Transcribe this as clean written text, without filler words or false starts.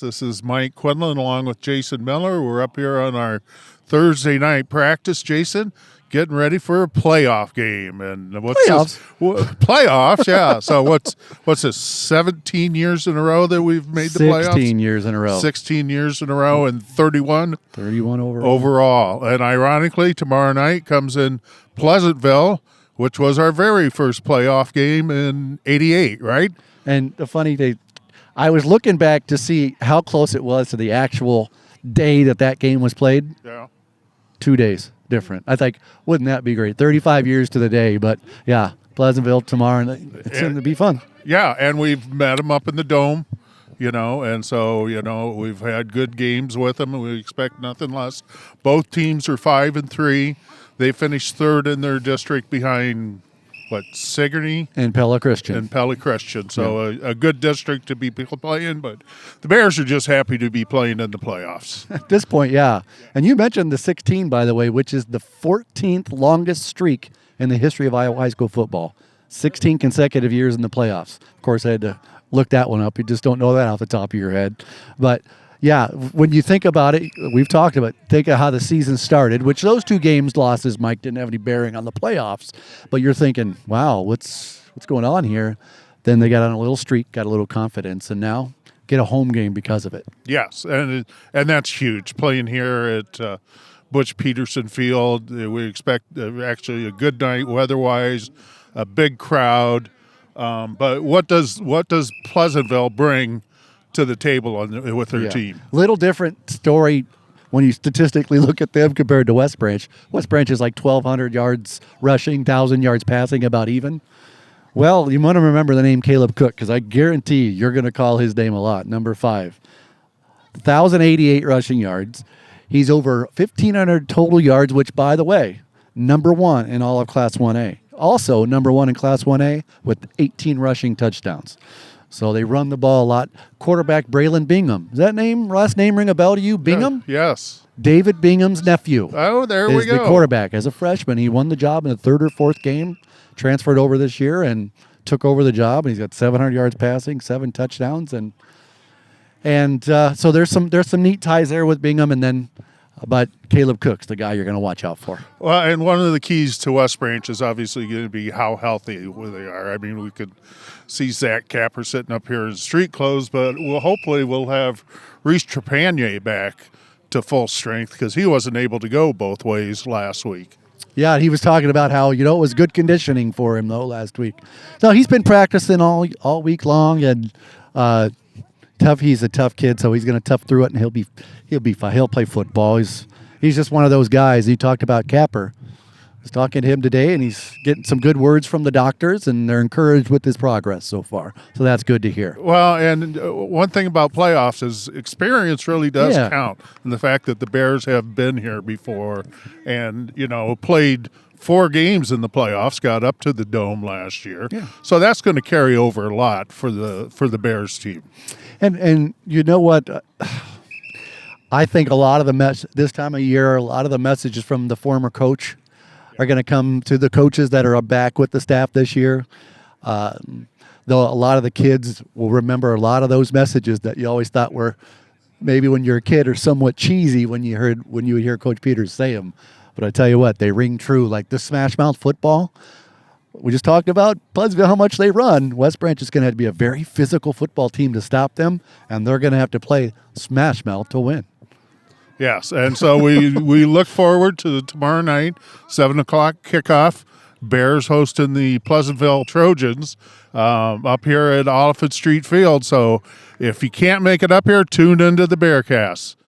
This is Mike Quinlan along with Jason Miller. We're up here on our Thursday night practice, Jason, getting ready for a playoff game. And what's Playoffs? Playoffs, yeah. So what's this, 17 years in a row that we've made the playoffs? 16 years in a row. 16 years in a row and 31 overall. And ironically, tomorrow night comes in Pleasantville, which was our very first playoff game in '88, right? And the funny thing, I was looking back to see how close it was to the actual day that game was played. Yeah. 2 days different. I think, wouldn't that be great? 35 years to the day, but yeah, Pleasantville tomorrow, and it's going to be fun. Yeah, and we've met them up in the Dome, and so, we've had good games with them, and we expect nothing less. Both teams are 5-3. They finished third in their district behind Sigourney? And Pella Christian. So a good district to be playing, but the Bears are just happy to be playing in the playoffs. At this point, yeah. And you mentioned the 16, by the way, which is the 14th longest streak in the history of Iowa high school football. 16 consecutive years in the playoffs. Of course, I had to look that one up. You just don't know that off the top of your head. But yeah, when you think about it, we've talked about think of how the season started, which those 2 games losses, Mike, didn't have any bearing on the playoffs. But you're thinking, wow, what's going on here? Then they got on a little streak, got a little confidence, and now get a home game because of it. Yes, and that's huge. Playing here at Butch Peterson Field, we expect actually a good night weather-wise, a big crowd. But what does Pleasantville bring to the table with their team? Little different story when you statistically look at them compared to West Branch. West Branch is like 1,200 yards rushing, 1,000 yards passing, about even. Well, you want to remember the name Caleb Cook, because I guarantee you're going to call his name a lot. Number 5, 1,088 rushing yards. He's over 1,500 total yards, which, by the way, number 1 in all of Class 1A. Also number 1 in Class 1A with 18 rushing touchdowns. So they run the ball a lot. Quarterback Braylon Bingham. Does that last name ring a bell to you? Bingham? Yes. David Bingham's nephew. Oh, there we go. Is the quarterback. As a freshman, he won the job in the 3rd or 4th game, transferred over this year, and took over the job. And he's got 700 yards passing, 7 touchdowns, and so there's some neat ties there with Bingham, and then. But Caleb Cook's the guy you're going to watch out for. Well, and one of the keys to West Branch is obviously going to be how healthy they are. I mean, we could see Zach Capper sitting up here in street clothes, but hopefully we'll have Reese Trepanier back to full strength because he wasn't able to go both ways last week. Yeah, he was talking about how, it was good conditioning for him, though, last week. So he's been practicing all week long, and tough. He's a tough kid, so he's going to tough through it, and he'll be fine. He'll play football. He's just one of those guys. He talked about Capper. I was talking to him today, and he's getting some good words from the doctors, and they're encouraged with his progress so far. So that's good to hear. Well, and one thing about playoffs is experience really does count, and the fact that the Bears have been here before and played 4 games in the playoffs, got up to the Dome last year. Yeah. So that's going to carry over a lot for the Bears team. And you know what? I think a lot of this time of year, a lot of the messages from the former coach are going to come to the coaches that are back with the staff this year. Though a lot of the kids will remember a lot of those messages that you always thought were maybe when you're a kid are somewhat cheesy when you would hear Coach Peters say them. But I tell you what, they ring true. Like the smash mouth football. We just talked about Pleasantville, how much they run. West Branch is going to have to be a very physical football team to stop them, and they're going to have to play smash mouth to win. Yes, and so we look forward to tomorrow night, 7 o'clock kickoff. Bears hosting the Pleasantville Trojans up here at Oliphant Street Field. So if you can't make it up here, tune into the Bearcast.